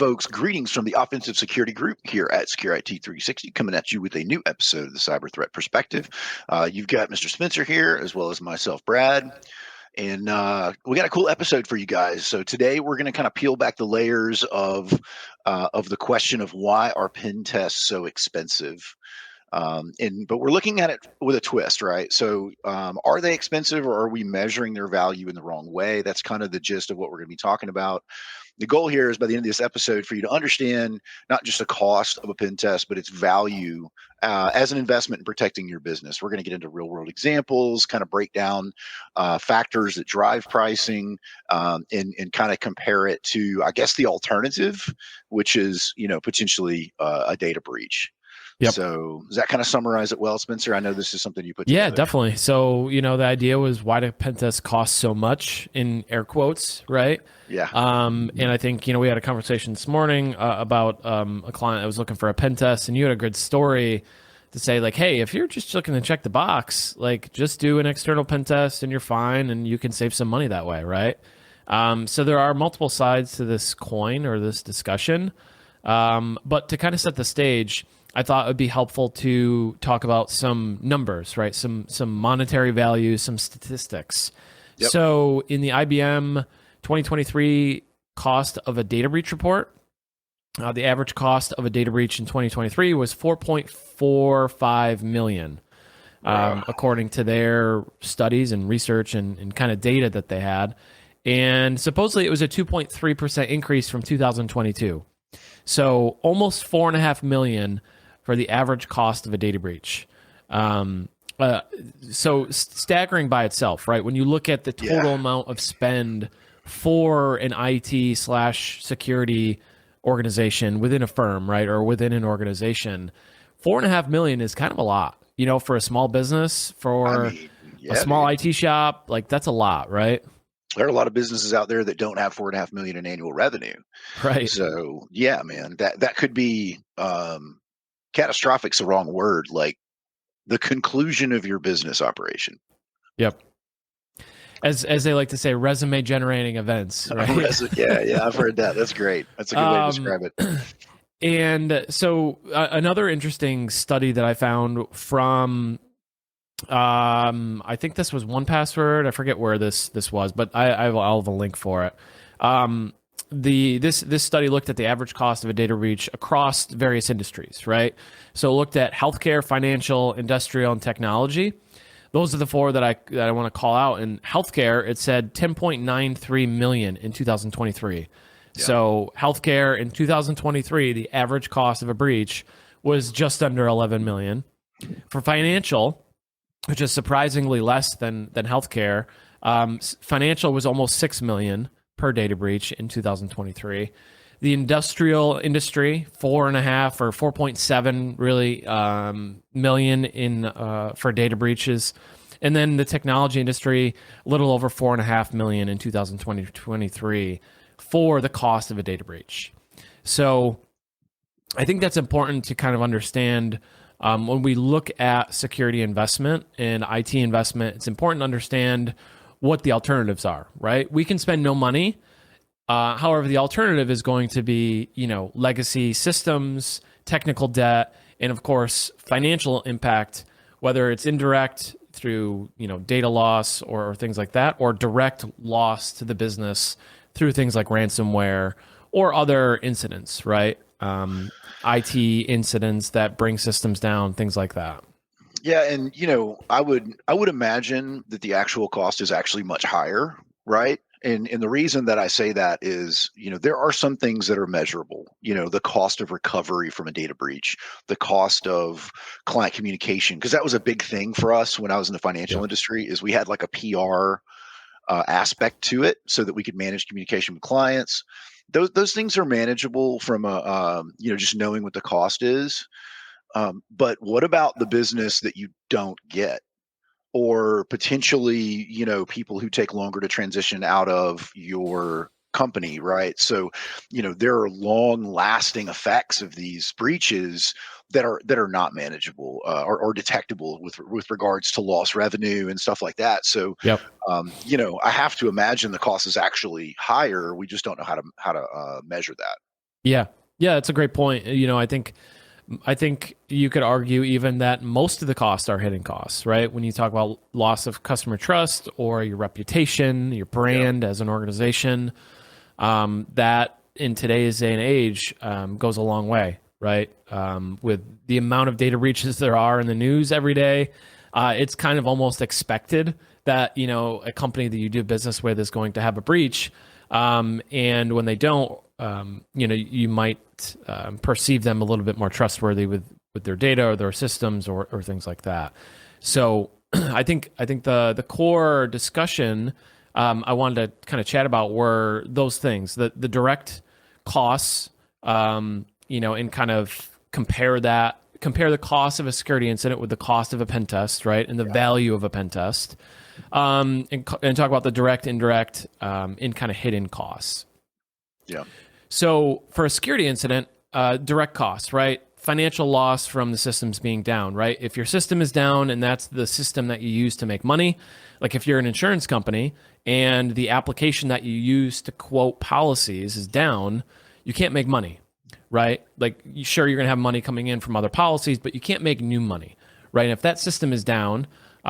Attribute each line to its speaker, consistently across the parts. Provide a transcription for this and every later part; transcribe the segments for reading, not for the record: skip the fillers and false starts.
Speaker 1: folks. Greetings from the Offensive Security Group here at Secure IT 360, coming at you with a new episode of the Cyber Threat Perspective. You've got Mr. Spencer here, as well as myself, Brad. And we got a cool episode for you guys. So today we're going to kind of peel back the layers of the question of why are pen tests so expensive? But we're looking at it with a twist, right? So are they expensive, or are we measuring their value in the wrong way? That's kind of the gist of what we're going to be talking about. The goal here is by the end of this episode for you to understand not just the cost of a pen test, but its value as an investment in protecting your business. We're going to get into real world examples, kind of break down factors that drive pricing, and kind of compare it to, I guess, the alternative, which is, potentially a data breach.
Speaker 2: Yep.
Speaker 1: So does that kind of summarize it well, Spencer? I know this is something you put
Speaker 2: Yeah,
Speaker 1: together.
Speaker 2: definitely. So, the idea was, why do pen tests cost so much, in air quotes, right?
Speaker 1: Yeah.
Speaker 2: And I think, we had a conversation this morning about a client that was looking for a pen test, and you had a good story to say, like, hey, if you're just looking to check the box, like, just do an external pen test and you're fine, and you can save some money that way, right? So there are multiple sides to this coin or this discussion. But to kind of set the stage, I thought it would be helpful to talk about some numbers, right? Some monetary values, some statistics.
Speaker 1: Yep.
Speaker 2: So in the IBM 2023 cost of a data breach report, the average cost of a data breach in 2023 was $4.45 million, according to their studies and research and kind of data that they had. And supposedly it was a 2.3% increase from 2022. So almost $4.5 million for the average cost of a data breach. So staggering by itself, right? When you look at the total amount of spend for an IT/security organization within a firm, right, or within an organization, $4.5 million is kind of a lot, for a small business, for a small IT shop. Like, that's a lot, right?
Speaker 1: There are a lot of businesses out there that don't have $4.5 million in annual revenue.
Speaker 2: Right.
Speaker 1: So yeah, man, that could be catastrophic's the wrong word, like the conclusion of your business operation.
Speaker 2: Yep. As they like to say, resume generating events, right?
Speaker 1: Yeah, I've heard that. That's great. That's a good way to describe it.
Speaker 2: And so another interesting study that I found from, I think this was 1Password. I forget where this was, but I'll have a link for it. This study looked at the average cost of a data breach across various industries, right? So it looked at healthcare, financial, industrial, and technology. Those are the four that I want to call out. In healthcare, it said $10.93 million in 2023. Yeah. So healthcare in 2023, the average cost of a breach was just under $11 million. For financial, which is surprisingly less than healthcare, financial was almost $6 million per data breach in 2023. The industrial industry, 4.5 or 4.7 really million in for data breaches, and then the technology industry, a little over 4.5 million in 2023 for the cost of a data breach. So I think that's important to kind of understand. When we look at security investment and IT investment, it's important to understand what the alternatives are, right? We can spend no money. However, the alternative is going to be, legacy systems, technical debt, and of course, financial impact, whether it's indirect through, data loss or things like that, or direct loss to the business through things like ransomware or other incidents, right? IT incidents that bring systems down, things like that.
Speaker 1: Yeah, and I would imagine that the actual cost is actually much higher, right? And the reason that I say that is, there are some things that are measurable. The cost of recovery from a data breach, the cost of client communication, because that was a big thing for us when I was in the financial industry. Is we had like a PR aspect to it, so that we could manage communication with clients. Those things are manageable from a just knowing what the cost is. But what about the business that you don't get? Or potentially, people who take longer to transition out of your company, right? So, there are long-lasting effects of these breaches that are not manageable or detectable with regards to lost revenue and stuff like that. So, I have to imagine the cost is actually higher. We just don't know how to measure that.
Speaker 2: Yeah. Yeah, that's a great point. I think you could argue even that most of the costs are hidden costs, right? When you talk about loss of customer trust or your reputation, your
Speaker 1: Yeah.
Speaker 2: brand as an organization, that in today's day and age goes a long way, right? With the amount of data breaches there are in the news every day, it's kind of almost expected that a company that you do business with is going to have a breach, and when they don't, you might perceive them a little bit more trustworthy with their data or their systems or things like that. So I think the core discussion I wanted to kind of chat about were those things, the direct costs, and kind of compare the cost of a security incident with the cost of a pen test, right, and the
Speaker 1: Yeah.
Speaker 2: value of a pen test, and talk about the direct, indirect, in kind of hidden costs.
Speaker 1: Yeah.
Speaker 2: So for a security incident, direct costs, right? Financial loss from the systems being down, right? If your system is down and that's the system that you use to make money, like if you're an insurance company and the application that you use to quote policies is down, you can't make money, right? Like, sure, you're going to have money coming in from other policies, but you can't make new money, right? And if that system is down,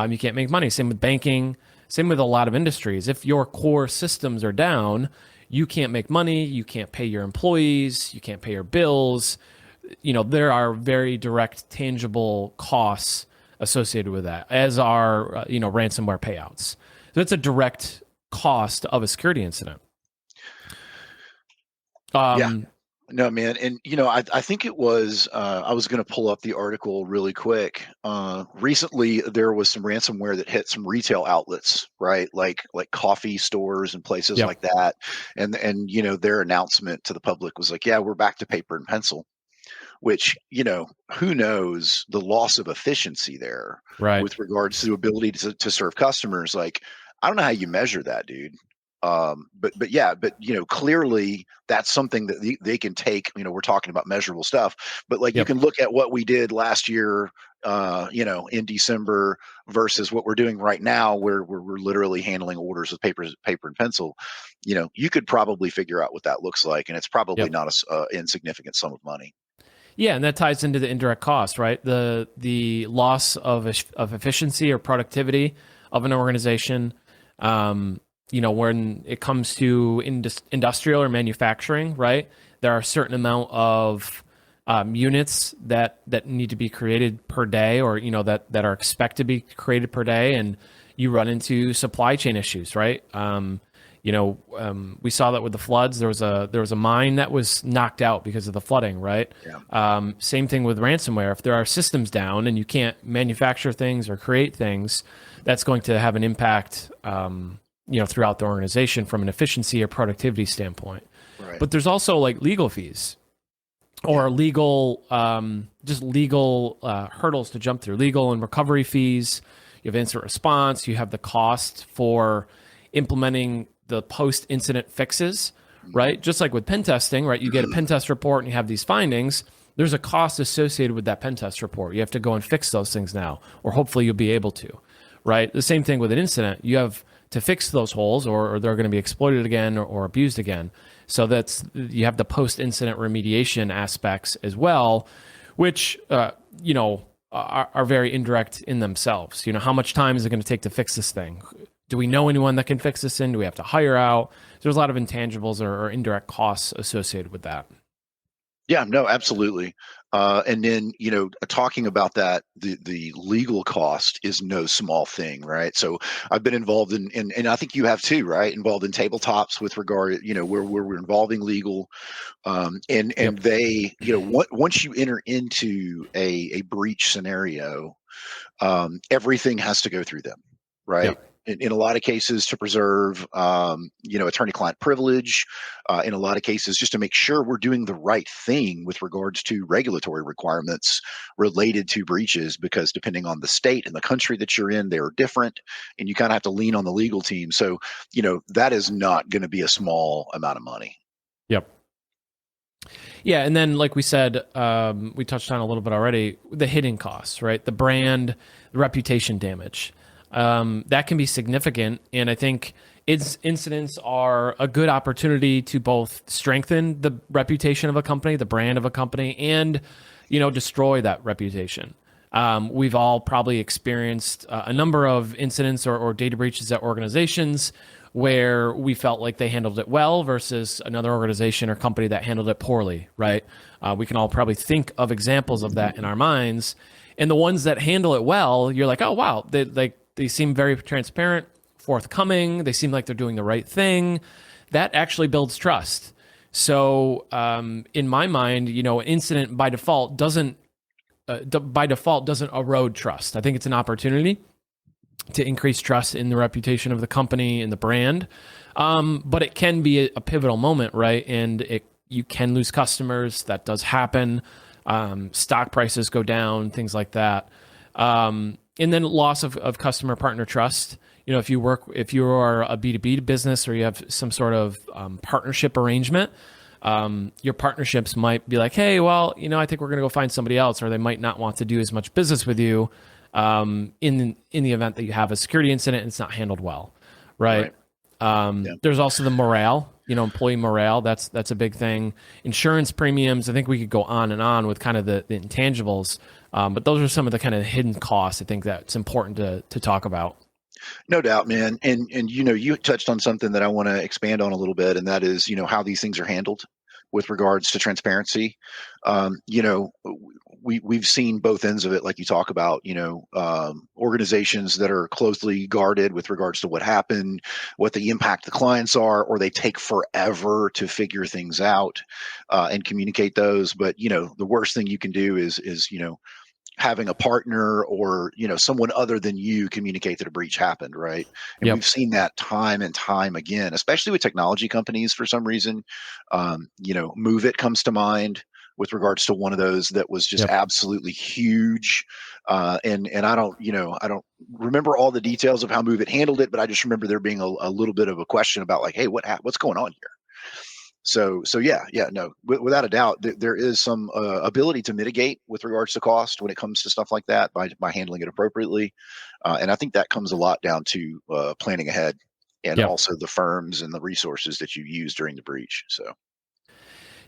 Speaker 2: you can't make money. Same with banking, same with a lot of industries. If your core systems are down, you can't make money, you can't pay your employees, you can't pay your bills. There are very direct, tangible costs associated with that, as are ransomware payouts. So it's a direct cost of a security incident.
Speaker 1: Yeah.
Speaker 2: Um,
Speaker 1: No, man. And, I think it was, I was going to pull up the article really quick. Recently, there was some ransomware that hit some retail outlets, right? Like coffee stores and places
Speaker 2: yep.
Speaker 1: like that. And, their announcement to the public was like, yeah, we're back to paper and pencil, which, who knows the loss of efficiency there
Speaker 2: Right.
Speaker 1: with regards to the ability to serve customers. Like, I don't know how you measure that, dude. But yeah, but clearly that's something that they can take. We're talking about measurable stuff, but like you
Speaker 2: Yep.
Speaker 1: can look at what we did last year, in December versus what we're doing right now, where we're literally handling orders with paper and pencil. You could probably figure out what that looks like, and it's probably
Speaker 2: Yep.
Speaker 1: not a insignificant sum of money.
Speaker 2: Yeah, and that ties into the indirect cost, right? The loss of efficiency or productivity of an organization. When it comes to industrial or manufacturing, right? There are a certain amount of units that need to be created per day, or that are expected to be created per day, and you run into supply chain issues, right? We saw that with the floods. There was a mine that was knocked out because of the flooding, right?
Speaker 1: Yeah.
Speaker 2: Same thing with ransomware. If there are systems down and you can't manufacture things or create things, that's going to have an impact, throughout the organization from an efficiency or productivity standpoint.
Speaker 1: Right.
Speaker 2: But there's also like legal fees
Speaker 1: Yeah.
Speaker 2: or just legal hurdles to jump through, legal and recovery fees. You have incident response. You have the cost for implementing the post-incident fixes,
Speaker 1: Mhm.
Speaker 2: right? Just like with pen testing, right? You get a pen test report and you have these findings. There's a cost associated with that pen test report. You have to go and fix those things now, or hopefully you'll be able to, right? The same thing with an incident. You have to fix those holes, or they're going to be exploited again or abused again. So you have the post-incident remediation aspects as well, which are very indirect in themselves. How much time is it going to take to fix this thing? Do we know anyone that can fix this in? Do we have to hire out? There's a lot of intangibles or indirect costs associated with that.
Speaker 1: Yeah, no, absolutely. And then, talking about that, the legal cost is no small thing, right? So I've been involved and I think you have too, right? Involved in tabletops with regard, where we're involving legal, and
Speaker 2: Yep.
Speaker 1: they, once you enter into a breach scenario, everything has to go through them, right?
Speaker 2: Yep.
Speaker 1: In a lot of cases to preserve, attorney-client privilege. In a lot of cases, just to make sure we're doing the right thing with regards to regulatory requirements related to breaches, because depending on the state and the country that you're in, they are different, and you kind of have to lean on the legal team. So, that is not going to be a small amount of money.
Speaker 2: Yep. Yeah, and then like we said, we touched on a little bit already, the hidden costs, right? The brand, the reputation damage. That can be significant, and I think Incidents are a good opportunity to both strengthen the reputation of a company, the brand of a company, and destroy that reputation. We've all probably experienced a number of incidents or data breaches at organizations where we felt like they handled it well versus another organization or company that handled it poorly, right? We can all probably think of examples of that in our minds. And the ones that handle it well, you're like, oh, wow, they seem very transparent, forthcoming. They seem like they're doing the right thing. That actually builds trust. So in my mind, an incident by default doesn't erode trust. I think it's an opportunity to increase trust in the reputation of the company and the brand. But it can be a pivotal moment, right? And you can lose customers. That does happen. Stock prices go down, things like that. And then loss of customer partner trust. If you are a B2B business or you have some sort of partnership arrangement, your partnerships might be like, hey, well, I think we're going to go find somebody else, or they might not want to do as much business with you in the event that you have a security incident and it's not handled well, right? Yeah. There's also the morale, employee morale. That's a big thing. Insurance premiums. I think we could go on and on with kind of the intangibles, but those are some of the kind of hidden costs I think that's important to talk about.
Speaker 1: No doubt, man. And you touched on something that I want to expand on a little bit, and that is, how these things are handled with regards to transparency. We've seen both ends of it, like you talk about, organizations that are closely guarded with regards to what happened, what the impact the clients are, or they take forever to figure things out and communicate those. But, the worst thing you can do is having a partner or someone other than you communicate that a breach happened, right? And
Speaker 2: Yep.
Speaker 1: We've seen that time and time again, especially with technology companies. For some reason, Move It comes to mind with regards to one of those that was just absolutely huge. And I don't remember all the details of how Move It handled it, but I just remember there being a little bit of a question about like, hey, what's going on here? So yeah, no, without a doubt, there is some ability to mitigate with regards to cost when it comes to stuff like that by handling it appropriately, and I think that comes a lot down to planning ahead and also the firms and the resources that you use during the breach. So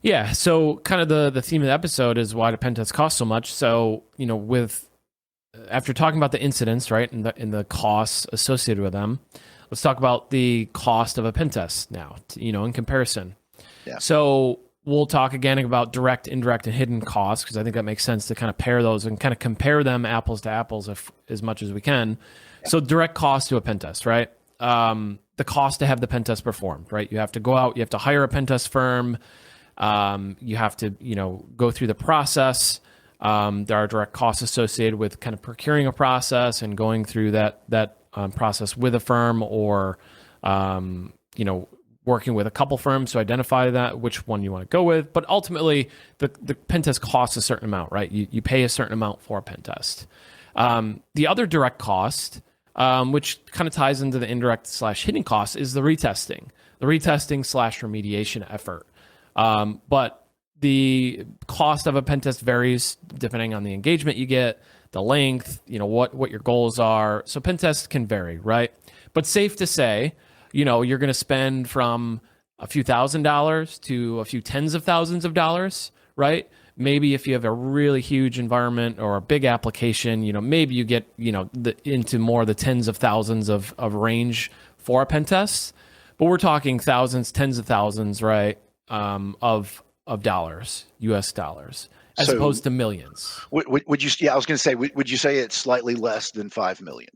Speaker 2: yeah, so kind of the theme of the episode is why do pen tests cost so much? So after talking about the incidents, right, and the costs associated with them, let's talk about the cost of a pen test now. In comparison. Yeah. So we'll talk again about direct, indirect, and hidden costs, because I think that makes sense to kind of pair those and kind of compare them apples to apples as much as we can. Yeah. So direct cost to a pen test, right? The cost to have the pen test performed, right? You have to go out, you have to hire a pen test firm, you have to, go through the process. There are direct costs associated with kind of procuring a process and going through that process with a firm or, working with a couple firms to identify which one you want to go with. But ultimately, the pen test costs a certain amount, right? You pay a certain amount for a pen test. The other direct cost, which kind of ties into the indirect / hidden cost, is the retesting / remediation effort. But the cost of a pen test varies depending on the engagement you get, the length, what your goals are. So pen tests can vary, right? But safe to say, you're going to spend from a few $1,000s to a few tens of thousands of dollars, right? Maybe if you have a really huge environment or a big application, maybe you get, into more of the tens of thousands of range for a pen test. But we're talking thousands, tens of thousands, right? Of dollars, US dollars, as opposed to millions.
Speaker 1: Would you? Yeah, I was going to say, would you say it's slightly less than 5 million?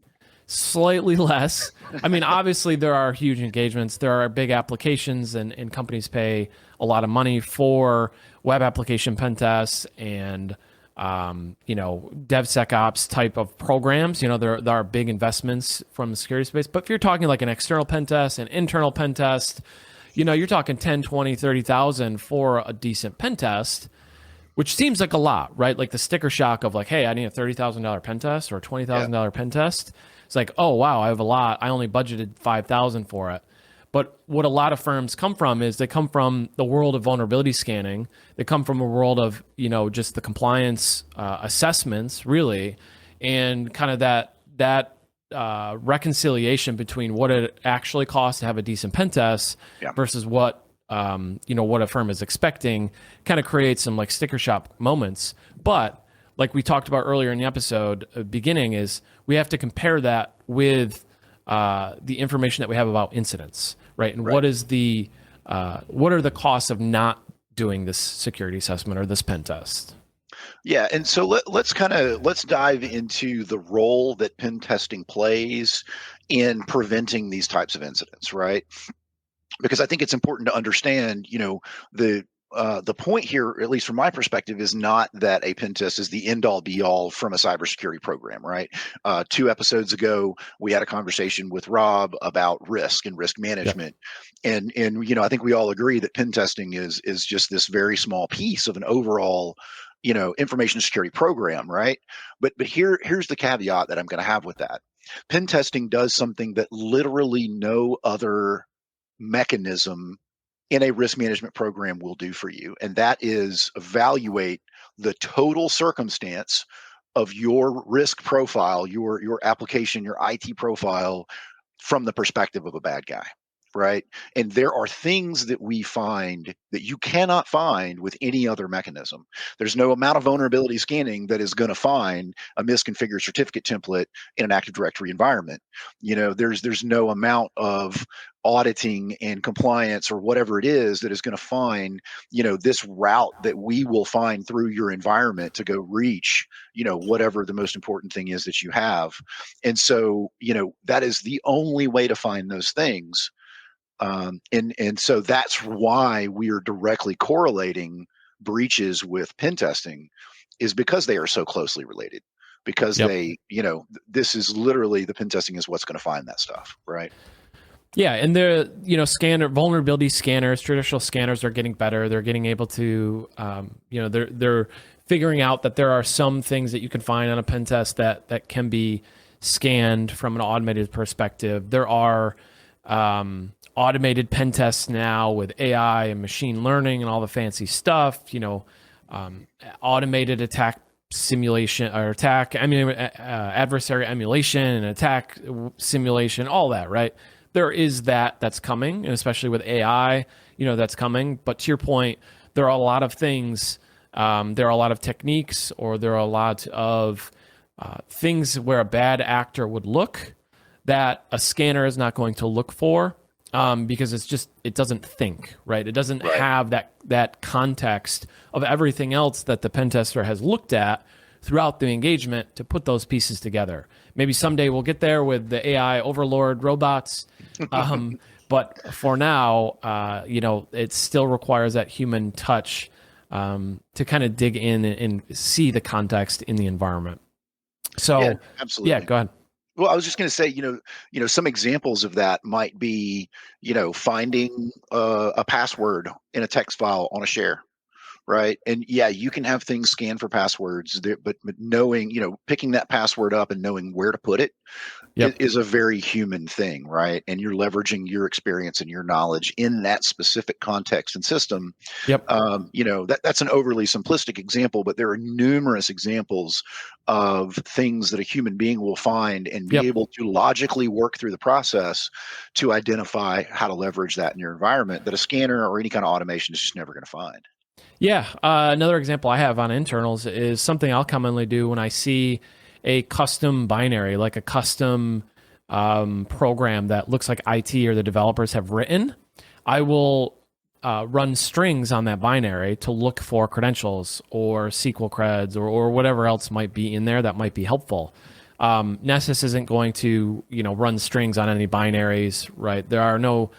Speaker 2: Slightly less. I mean, obviously there are huge engagements. There are big applications and companies pay a lot of money for web application pen tests and, DevSecOps type of programs. There are big investments from the security space. But if you're talking like an external pen test, an internal pen test, you're talking 10, 20, 30,000 for a decent pen test, which seems like a lot, right? Like the sticker shock of like, hey, I need a $30,000 pen test or a $20,000 pen test. It's like, oh, wow, I have a lot. I only budgeted $5,000 for it. But what a lot of firms come from is they come from the world of vulnerability scanning. They come from a world of, just the compliance assessments, really, and kind of that reconciliation between what it actually costs to have a decent pen test
Speaker 1: Yeah.
Speaker 2: versus what what a firm is expecting kind of creates some like sticker shock moments. But like we talked about earlier in the episode beginning is we have to compare that with the information that we have about incidents, right? And
Speaker 1: Right.
Speaker 2: what are the costs of not doing this security assessment or this pen test?
Speaker 1: Yeah, and so let's dive into the role that pen testing plays in preventing these types of incidents, right? Because I think it's important to understand, the point here, at least from my perspective, is not that a pen test is the end all be all from a cybersecurity program, right? 2 episodes ago, we had a conversation with Rob about risk and risk
Speaker 2: Yep.
Speaker 1: management, and I think we all agree that pen testing is just this very small piece of an overall information security program, right? But here's the caveat that I'm going to have with that. Pen testing does something that literally no other mechanism in a risk management program will do for you, and that is evaluate the total circumstance of your risk profile, your application, your IT profile from the perspective of a bad guy, right? And there are things that we find that you cannot find with any other mechanism. There's no amount of vulnerability scanning that is going to find a misconfigured certificate template in an Active Directory environment. There's no amount of auditing and compliance or whatever it is that is going to find this route that we will find through your environment to go reach whatever the most important thing is that you have. And so that is the only way to find those things. And so that's why we are directly correlating breaches with pen testing, is because they are so closely related, because
Speaker 2: Yep.
Speaker 1: this is literally, the pen testing is what's going to find that stuff, right?
Speaker 2: Yeah, and the scanner vulnerability scanners, traditional scanners are getting better. They're getting able to, they're figuring out that there are some things that you can find on a pen test that can be scanned from an automated perspective. There are automated pen tests now with AI and machine learning and all the fancy stuff. Automated attack simulation or adversary emulation and attack simulation, all that, right? There is that's coming, and especially with AI, that's coming. But to your point, there are a lot of things, there are a lot of techniques, or there are a lot of things where a bad actor would look that a scanner is not going to look for, because it doesn't think, right? It doesn't
Speaker 1: Right.
Speaker 2: have that context of everything else that the pen tester has looked at throughout the engagement to put those pieces together. Maybe someday we'll get there with the AI overlord robots. But for now, it still requires that human touch to kind of dig in and see the context in the environment. So,
Speaker 1: Yeah, absolutely.
Speaker 2: yeah, go ahead.
Speaker 1: Well, I was just going to say, some examples of that might be, finding a password in a text file on a share, right? And yeah, you can have things scanned for passwords, but knowing, picking that password up and knowing where to put it
Speaker 2: Yep.
Speaker 1: is a very human thing, right? And you're leveraging your experience and your knowledge in that specific context and system.
Speaker 2: Yep.
Speaker 1: That's an overly simplistic example, but there are numerous examples of things that a human being will find and be
Speaker 2: Yep.
Speaker 1: able to logically work through the process to identify how to leverage that in your environment that a scanner or any kind of automation is just never going to find.
Speaker 2: Yeah. Another example I have on internals is something I'll commonly do when I see a custom binary, like a custom program that looks like IT or the developers have written. I will run strings on that binary to look for credentials or SQL creds or whatever else might be in there that might be helpful. Nessus isn't going to run strings on any binaries, right? There are no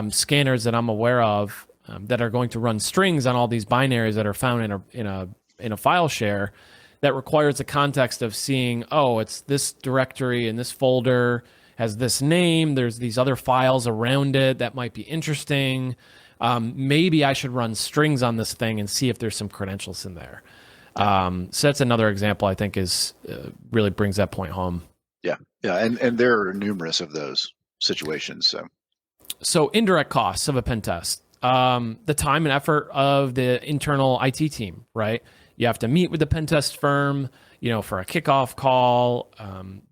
Speaker 2: scanners that I'm aware of that are going to run strings on all these binaries that are found in a file share that requires the context of seeing, oh, it's this directory and this folder has this name. There's these other files around it that might be interesting. Maybe I should run strings on this thing and see if there's some credentials in there. So that's another example I think is really brings that point home.
Speaker 1: Yeah, and there are numerous of those situations.
Speaker 2: So indirect costs of a pen test, the time and effort of the internal IT team, right? You have to meet with the pen test firm. for a kickoff call,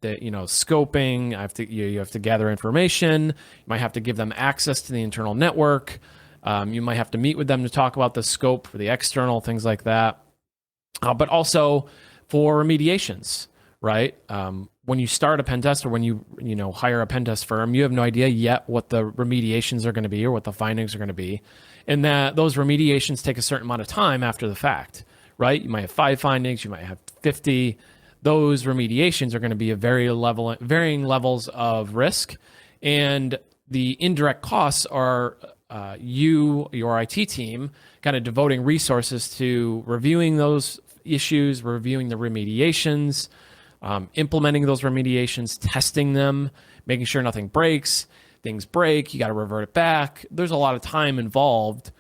Speaker 2: scoping. You have to gather information. You might have to give them access to the internal network. You might have to meet with them to talk about the scope for the external, things like that. But also for remediations, right? When you start a pen test or when you hire a pen test firm, you have no idea yet what the remediations are going to be or what the findings are going to be, and that those remediations take a certain amount of time after the fact, right? You might have 5 findings, you might have 50. Those remediations are going to be of varying levels of risk, and the indirect costs are your IT team, kind of devoting resources to reviewing those issues, reviewing the remediations, implementing those remediations, testing them, making sure nothing breaks. Things break, you got to revert it back. There's a lot of time involved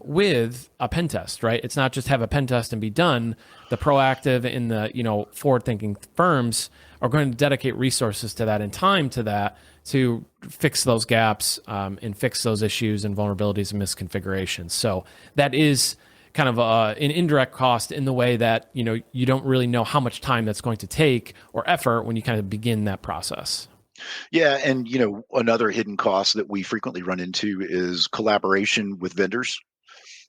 Speaker 2: with a pen test, right? It's not just have a pen test and be done. The proactive and the forward-thinking firms are going to dedicate resources to that and time to that to fix those gaps and fix those issues and vulnerabilities and misconfigurations. So that is kind of an indirect cost in the way that you don't really know how much time that's going to take or effort when you kind of begin that process.
Speaker 1: Yeah, and another hidden cost that we frequently run into is collaboration with vendors.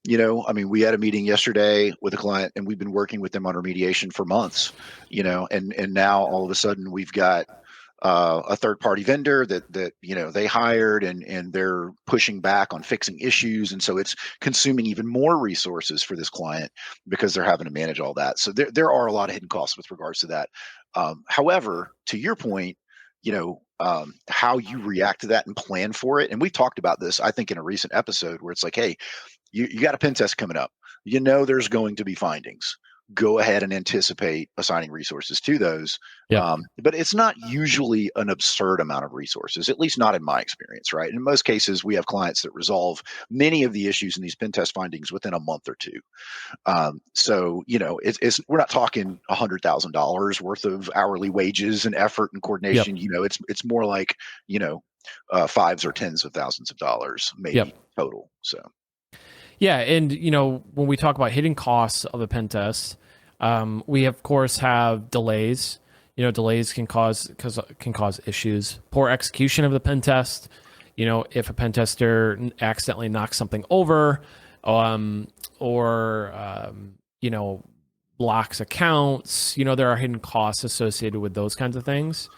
Speaker 1: I mean, we had a meeting yesterday with a client, and we've been working with them on remediation for months. And now all of a sudden we've got a third-party vendor that they hired, and they're pushing back on fixing issues, and so it's consuming even more resources for this client because they're having to manage all that. So there are a lot of hidden costs with regards to that. However, to your point, how you react to that and plan for it, and we've talked about this, I think, in a recent episode where it's like, hey, you got a pen test coming up. There's going to be findings. Go ahead and anticipate assigning resources to those.
Speaker 2: Yeah.
Speaker 1: But it's not usually an absurd amount of resources, at least not in my experience, right? In most cases, we have clients that resolve many of the issues in these pen test findings within a month or two. So we're not talking $100,000 worth of hourly wages and effort and coordination.
Speaker 2: Yep.
Speaker 1: It's more like fives or tens of thousands of dollars maybe
Speaker 2: Yep.
Speaker 1: total. So.
Speaker 2: Yeah, and when we talk about hidden costs of a pen test, we of course have delays. Delays can cause issues. Poor execution of the pen test. If a pen tester accidentally knocks something over, or blocks accounts. There are hidden costs associated with those kinds of things.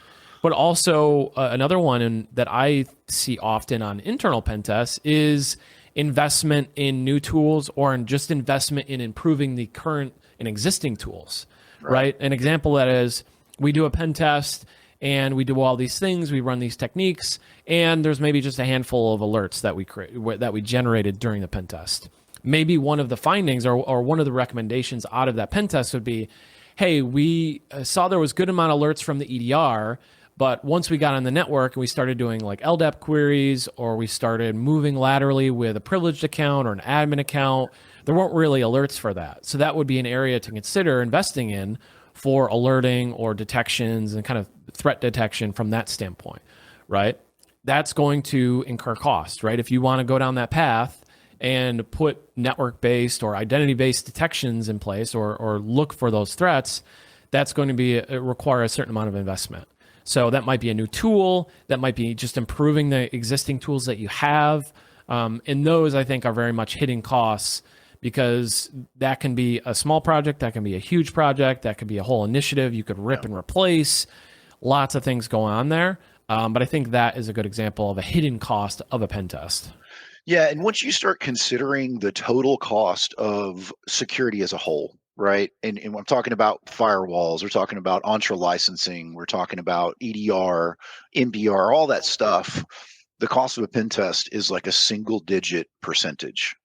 Speaker 2: But also another one that I see often on internal pen tests is investment in new tools or in just investment in improving the current and existing tools, right? An example that is we do a pen test and we do all these things, we run these techniques, and there's maybe just a handful of alerts that we generated during the pen test. Maybe one of the findings or one of the recommendations out of that pen test would be, hey, we saw there was good amount of alerts from the EDR, but once we got on the network and we started doing like LDAP queries, or we started moving laterally with a privileged account or an admin account, there weren't really alerts for that. So that would be an area to consider investing in for alerting or detections and kind of threat detection from that standpoint, right? That's going to incur cost, right? If you want to go down that path and put network-based or identity-based detections in place or look for those threats, that's going to require a certain amount of investment. So that might be a new tool, that might be just improving the existing tools that you have. And those, I think, are very much hidden costs, because that can be a small project, that can be a huge project, that could be a whole initiative. You could rip and replace, lots of things going on there. But I think that is a good example of a hidden cost of a pen test.
Speaker 1: Yeah, and once you start considering the total cost of security as a whole, right? And I'm talking about firewalls, we're talking about Entra licensing, we're talking about EDR, MBR, all that stuff. The cost of a pen test is like a single digit percentage.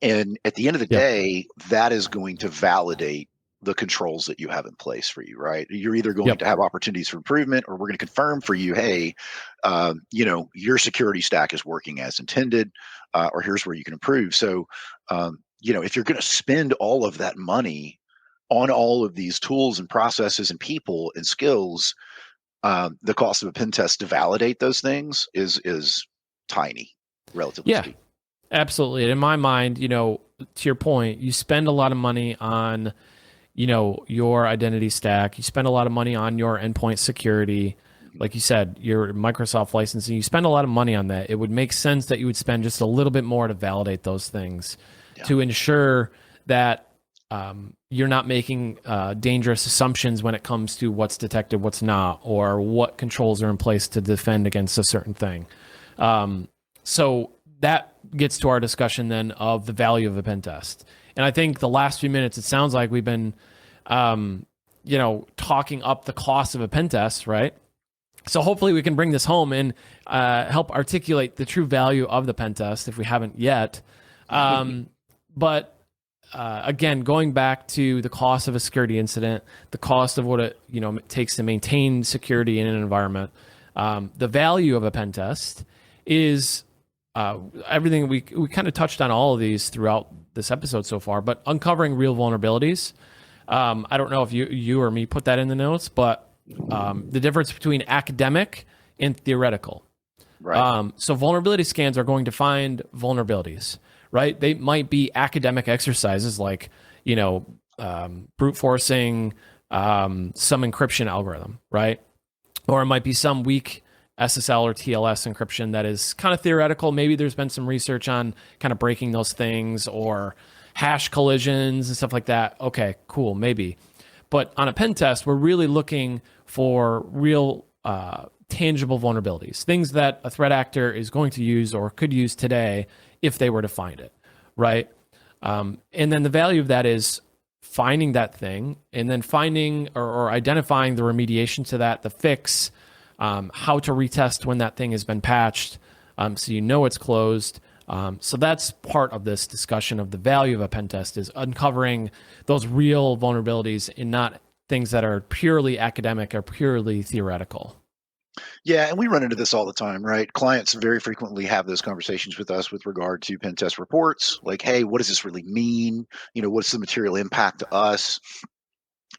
Speaker 1: And at the end of the
Speaker 2: Yep.
Speaker 1: day, that is going to validate the controls that you have in place for you, right? You're either going to have opportunities for improvement, or we're going to confirm for you, hey, your security stack is working as intended, or here's where you can improve. So, if you're going to spend all of that money on all of these tools and processes and people and skills, the cost of a pen test to validate those things is tiny, relatively speaking.
Speaker 2: Absolutely. In my mind, to your point, you spend a lot of money on, your identity stack. You spend a lot of money on your endpoint security. Like you said, your Microsoft licensing, you spend a lot of money on that. It would make sense that you would spend just a little bit more to validate those things
Speaker 1: Yeah.
Speaker 2: to ensure that you're not making dangerous assumptions when it comes to what's detected, what's not, or what controls are in place to defend against a certain thing. So that gets to our discussion then of the value of a pen test. And I think the last few minutes, it sounds like we've been, talking up the cost of a pen test, right? So hopefully we can bring this home and help articulate the true value of the pen test if we haven't yet. But again, going back to the cost of a security incident, the cost of what it takes to maintain security in an environment, the value of a pen test is everything. We kind of touched on all of these throughout this episode so far, but uncovering real vulnerabilities. I don't know if you or me put that in the notes, but the difference between academic and theoretical.
Speaker 1: Right.
Speaker 2: So vulnerability scans are going to find vulnerabilities, right? They might be academic exercises like, brute forcing some encryption algorithm, right? Or it might be some weak SSL or TLS encryption that is kind of theoretical. Maybe there's been some research on kind of breaking those things or hash collisions and stuff like that. Okay, cool, maybe. But on a pen test, we're really looking for real tangible vulnerabilities, things that a threat actor is going to use or could use today if they were to find it, right? And then the value of that is finding that thing and then finding or identifying the remediation to that, the fix, how to retest when that thing has been patched, so it's closed. So that's part of this discussion of the value of a pen test is uncovering those real vulnerabilities and not things that are purely academic or purely theoretical.
Speaker 1: Yeah, and we run into this all the time, right? Clients very frequently have those conversations with us with regard to pen test reports, like, hey, what does this really mean? What's the material impact to us?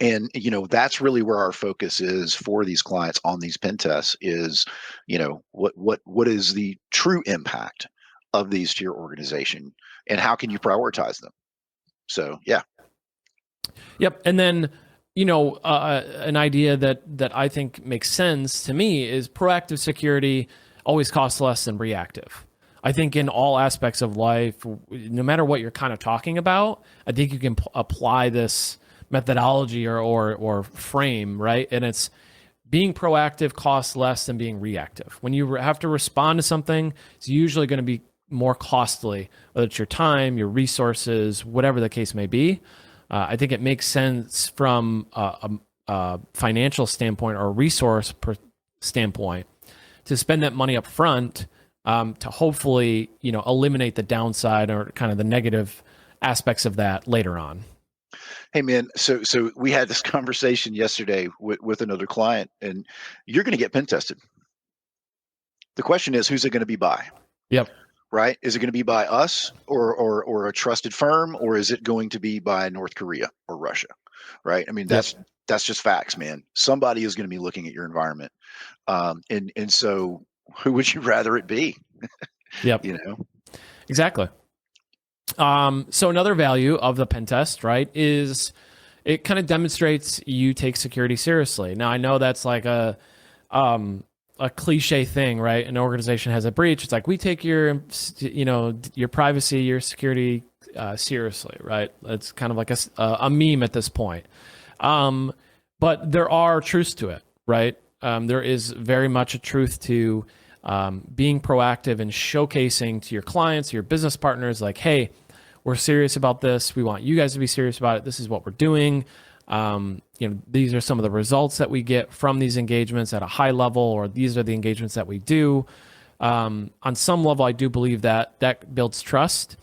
Speaker 1: And that's really where our focus is for these clients on these pen tests is, what is the true impact of these to your organization, and how can you prioritize them? So yeah.
Speaker 2: Yep, and then an idea that I think makes sense to me is proactive security always costs less than reactive. I think in all aspects of life, no matter what you're kind of talking about, I think you can apply this methodology or frame, right? And it's being proactive costs less than being reactive. When you have to respond to something, it's usually going to be more costly, whether it's your time, your resources, whatever the case may be. I think it makes sense from a financial standpoint or a resource standpoint to spend that money up front to hopefully eliminate the downside or kind of the negative aspects of that later on.
Speaker 1: Hey man, so we had this conversation yesterday with another client, and you're going to get pen tested. The question is, who's it going to be by?
Speaker 2: Yep.
Speaker 1: Right? Is it going to be by us or a trusted firm, or is it going to be by North Korea or Russia? Right? I mean, that's just facts, man. Somebody is going to be looking at your environment, and so who would you rather it be?
Speaker 2: Yep. Exactly. So another value of the pen test, right, is it kind of demonstrates you take security seriously. Now I know that's like a cliche thing, right? An organization has a breach. It's like, we take your privacy, your security seriously, right? It's kind of like a meme at this point. But there are truths to it, right? There is very much a truth to being proactive and showcasing to your clients, your business partners, like, hey, we're serious about this. We want you guys to be serious about it. This is what we're doing. These are some of the results that we get from these engagements at a high level, or these are the engagements that we do. On some level, I do believe that builds trust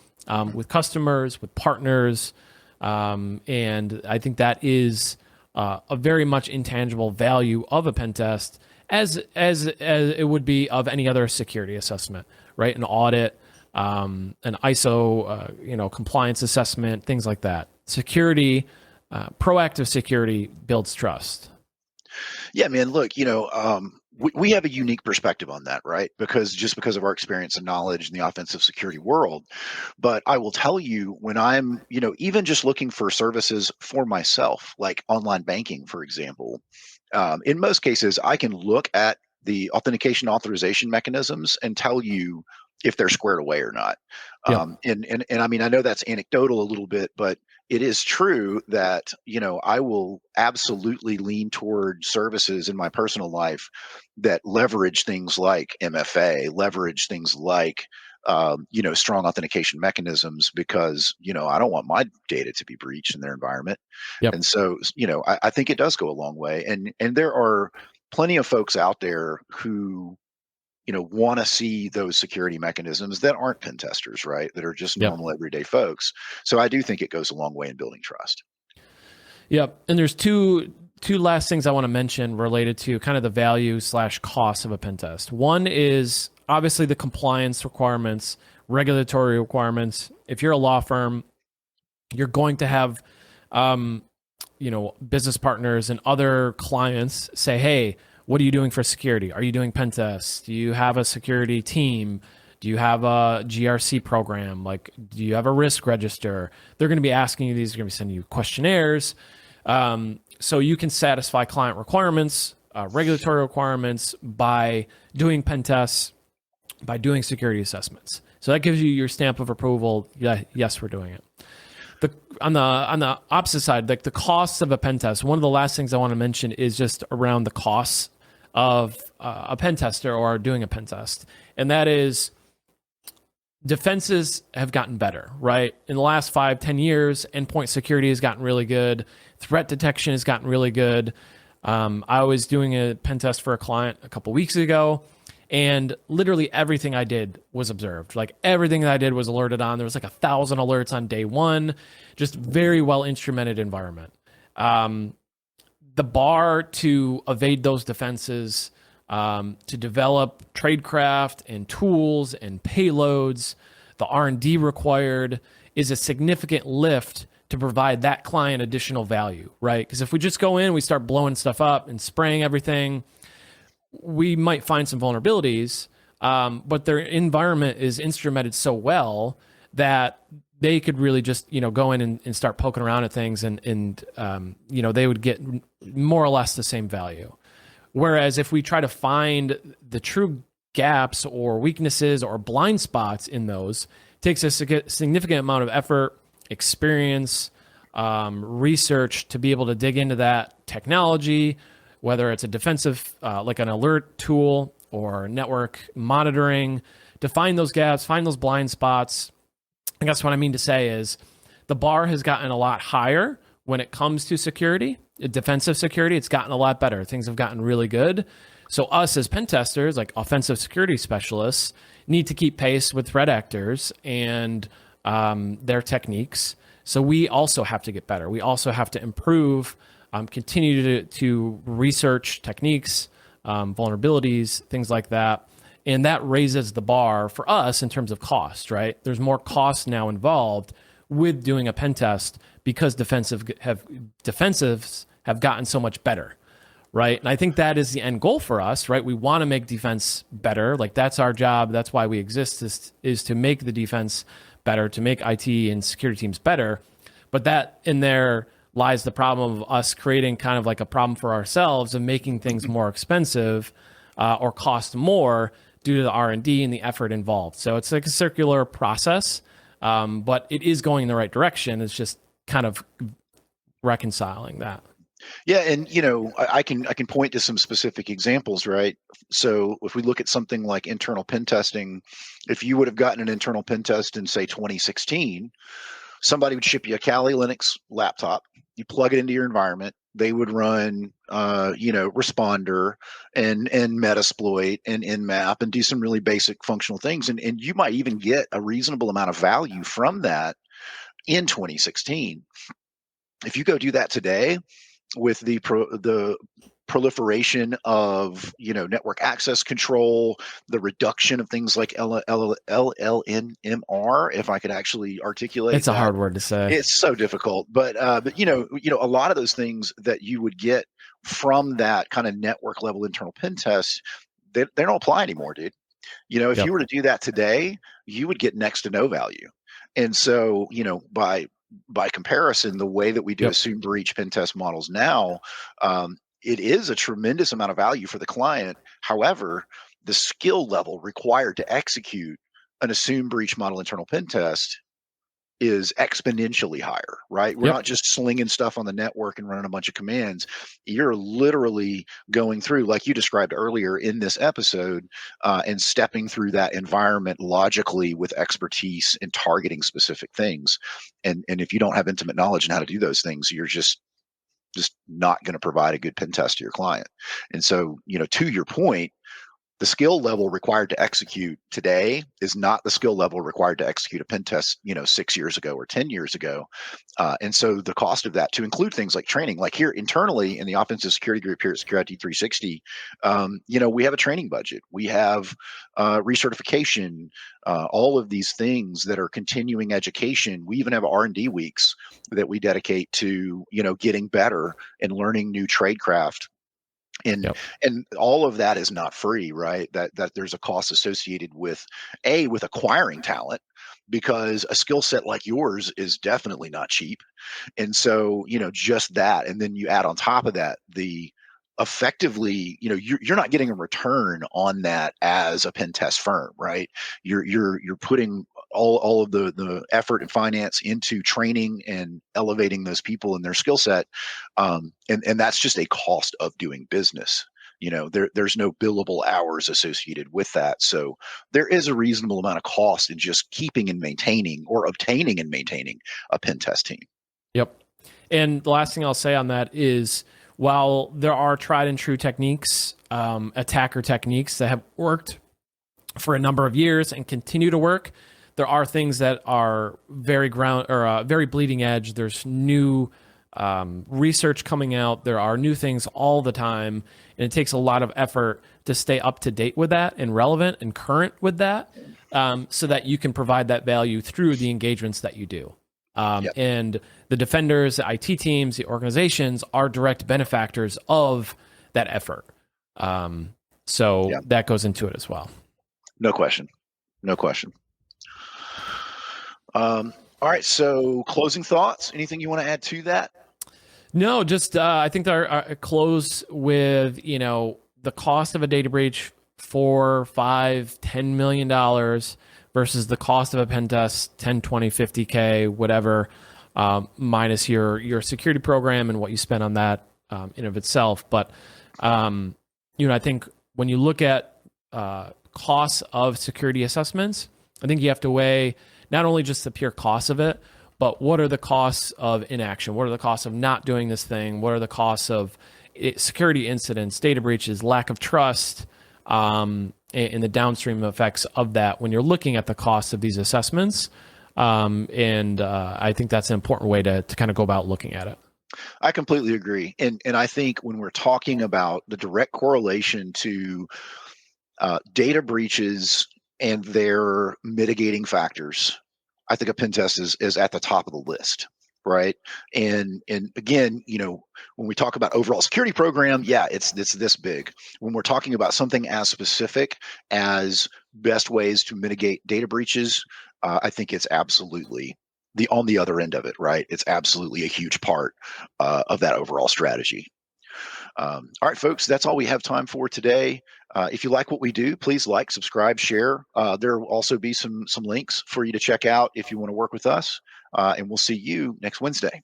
Speaker 2: with customers, with partners, and I think that is a very much intangible value of a pen test, as it would be of any other security assessment, right? An audit, an ISO, compliance assessment, things like that. Security. Proactive security builds trust.
Speaker 1: Yeah, man. Look, we have a unique perspective on that, right? Because of our experience and knowledge in the offensive security world. But I will tell you, when I'm, even just looking for services for myself, like online banking, for example, in most cases, I can look at the authentication authorization mechanisms and tell you if they're squared away or not.
Speaker 2: Yep.
Speaker 1: And I mean, I know that's anecdotal a little bit, but it is true that, I will absolutely lean toward services in my personal life that leverage things like MFA, leverage things like strong authentication mechanisms, because I don't want my data to be breached in their environment.
Speaker 2: Yep.
Speaker 1: And so I think it does go a long way, and there are plenty of folks out there who want to see those security mechanisms that aren't pen testers, right? That are just
Speaker 2: Yep.
Speaker 1: normal everyday folks. So I do think it goes a long way in building trust.
Speaker 2: Yep. And there's two last things I want to mention related to kind of the value slash cost of a pen test. One is obviously the compliance requirements, regulatory requirements. If you're a law firm, you're going to have, business partners and other clients say, hey, what are you doing for security? Are you doing pen tests? Do you have a security team? Do you have a GRC program? Like, do you have a risk register? They're going to be asking you these. They're going to be sending you questionnaires. So you can satisfy client requirements, regulatory requirements by doing pen tests, by doing security assessments. So that gives you your stamp of approval. Yeah, yes, we're doing it. On the opposite side, like the costs of a pen test, one of the last things I want to mention is just around the costs of a pen tester or doing a pen test. And that is, defenses have gotten better, right? In the last 5-10 years, endpoint security has gotten really good. Threat detection has gotten really good. I was doing a pen test for a client a couple weeks ago, and literally everything I did was observed. Like everything that I did was alerted on. There was like 1,000 alerts on day one, just very well instrumented environment. The bar to evade those defenses, to develop tradecraft and tools and payloads, the R&D required is a significant lift to provide that client additional value, right? Because if we just go in, we start blowing stuff up and spraying everything, we might find some vulnerabilities, but their environment is instrumented so well that they could really just go in and start poking around at things, and they would get more or less the same value. Whereas if we try to find the true gaps or weaknesses or blind spots in those, it takes a significant amount of effort, experience, research to be able to dig into that technology, whether it's a defensive, like an alert tool or network monitoring, to find those gaps, find those blind spots. I guess what I mean to say is the bar has gotten a lot higher when it comes to security, defensive security. It's gotten a lot better. Things have gotten really good. So us as pen testers, like offensive security specialists, need to keep pace with threat actors and their techniques. So we also have to get better. We also have to improve, continue to research techniques, vulnerabilities, things like that. And that raises the bar for us in terms of cost, right? There's more cost now involved with doing a pen test because defensives have gotten so much better, right? And I think that is the end goal for us, right? We want to make defense better. Like that's our job. That's why we exist, is to make the defense better, to make IT and security teams better. But that in there lies the problem of us creating kind of like a problem for ourselves of making things more expensive or cost more due to the R&D and the effort involved. So it's like a circular process, but it is going in the right direction. It's just kind of reconciling that.
Speaker 1: Yeah, and I can point to some specific examples, right? So if we look at something like internal pen testing, if you would have gotten an internal pen test in say 2016, somebody would ship you a Kali Linux laptop. You plug it into your environment. They would run, Responder and Metasploit and Nmap and do some really basic functional things, and you might even get a reasonable amount of value from that in 2016. If you go do that today, with the proliferation of network access control, the reduction of things like LLNMR, if I could actually articulate
Speaker 2: It's a
Speaker 1: that.
Speaker 2: hard word to say.
Speaker 1: It's so difficult, but a lot of those things that you would get from that kind of network level internal pen test, they don't apply anymore, dude. If
Speaker 2: Yep.
Speaker 1: you were to do that today, you would get next to no value. And so, by comparison, the way that we do
Speaker 2: Yep.
Speaker 1: assume breach pen test models now, it is a tremendous amount of value for the client. However, the skill level required to execute an assume breach model internal pen test is exponentially higher, right? We're
Speaker 2: Yep.
Speaker 1: not just slinging stuff on the network and running a bunch of commands. You're literally going through, like you described earlier in this episode, and stepping through that environment logically with expertise and targeting specific things. And if you don't have intimate knowledge on how to do those things, you're just not going to provide a good pen test to your client. And so, to your point, the skill level required to execute today is not the skill level required to execute a pen test, 6 years ago or 10 years ago. And so the cost of that, to include things like training, like here internally in the offensive security group here at Security 360, we have a training budget. We have recertification, all of these things that are continuing education. We even have R&D weeks that we dedicate to, getting better and learning new tradecraft, and
Speaker 2: Yep.
Speaker 1: and all of that is not free, right? That there's a cost associated with acquiring talent, because a skill set like yours is definitely not cheap. And so, just that, and then you add on top of that the effectively, you're not getting a return on that as a pen test firm, right? You're putting all of the effort and finance into training and elevating those people and their skill set, and that's just a cost of doing business. There's no billable hours associated with that, so there is a reasonable amount of cost in just keeping and maintaining, or obtaining and maintaining, a pen test team.
Speaker 2: Yep. And the last thing I'll say on that is, while there are tried and true techniques, attacker techniques that have worked for a number of years and continue to work, there are things that are very very bleeding edge. There's new research coming out. There are new things all the time, and it takes a lot of effort to stay up to date with that and relevant and current with that, so that you can provide that value through the engagements that you do.
Speaker 1: Yep.
Speaker 2: And the defenders, the IT teams, the organizations are direct benefactors of that effort. So
Speaker 1: Yep.
Speaker 2: that goes into it as well.
Speaker 1: No question. No question. All right. So, closing thoughts. Anything you want to add to that?
Speaker 2: No, just I think our close with the cost of a data breach, $4, $5, $10 million versus the cost of a pen test, 10, 20, 50K, whatever, minus your security program and what you spend on that in of itself. But I think when you look at costs of security assessments, I think you have to weigh not only just the pure cost of it, but what are the costs of inaction? What are the costs of not doing this thing? What are the costs of security incidents, data breaches, lack of trust, and the downstream effects of that when you're looking at the cost of these assessments? And I think that's an important way to kind of go about looking at it.
Speaker 1: I completely agree. And I think when we're talking about the direct correlation to data breaches and their mitigating factors, I think a pen test is at the top of the list, right? And again, when we talk about overall security program, yeah, it's this big. When we're talking about something as specific as best ways to mitigate data breaches, I think it's absolutely on the other end of it, right? It's absolutely a huge part of that overall strategy. All right, folks, that's all we have time for today. If you like what we do, please like, subscribe, share. There will also be some links for you to check out if you want to work with us. And we'll see you next Wednesday.